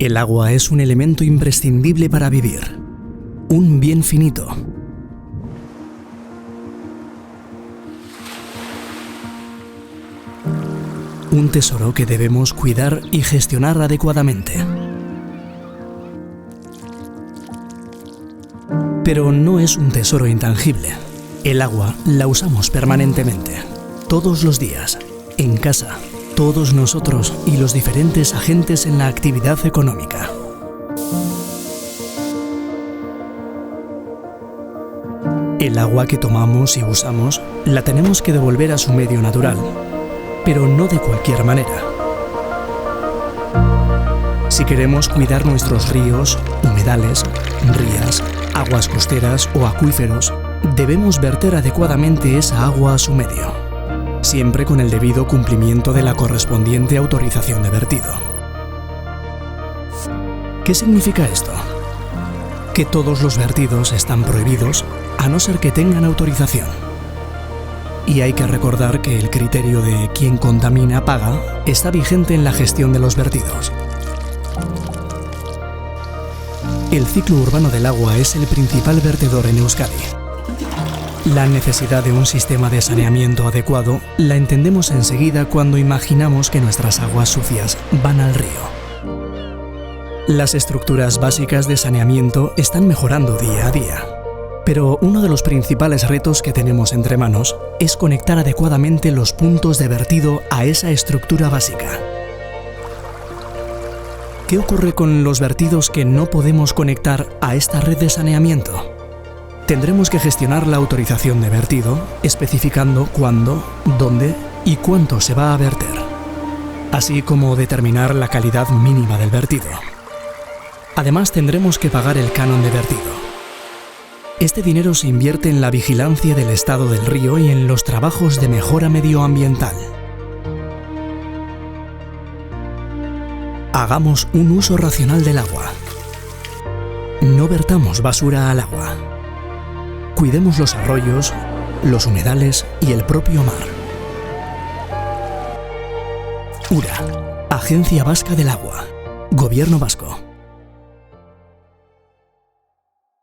El agua es un elemento imprescindible para vivir, un bien finito. Un tesoro que debemos cuidar y gestionar adecuadamente. Pero no es un tesoro intangible. El agua la usamos permanentemente, todos los días, en casa, todos nosotros y los diferentes agentes en la actividad económica. El agua que tomamos y usamos la tenemos que devolver a su medio natural, pero no de cualquier manera. Si queremos cuidar nuestros ríos, humedales, rías, aguas costeras o acuíferos, debemos verter adecuadamente esa agua a su medio, siempre con el debido cumplimiento de la correspondiente autorización de vertido. ¿Qué significa esto? Que todos los vertidos están prohibidos a no ser que tengan autorización. Y hay que recordar que el criterio de quien contamina paga está vigente en la gestión de los vertidos. El ciclo urbano del agua es el principal vertedor en Euskadi. La necesidad de un sistema de saneamiento adecuado la entendemos enseguida cuando imaginamos que nuestras aguas sucias van al río. Las estructuras básicas de saneamiento están mejorando día a día, pero uno de los principales retos que tenemos entre manos es conectar adecuadamente los puntos de vertido a esa estructura básica. ¿Qué ocurre con los vertidos que no podemos conectar a esta red de saneamiento? Tendremos que gestionar la autorización de vertido, especificando cuándo, dónde y cuánto se va a verter, así como determinar la calidad mínima del vertido. Además, tendremos que pagar el canon de vertido. Este dinero se invierte en la vigilancia del estado del río y en los trabajos de mejora medioambiental. Hagamos un uso racional del agua. No vertamos basura al agua. Cuidemos los arroyos, los humedales y el propio mar. URA, Agencia Vasca del Agua, Gobierno Vasco.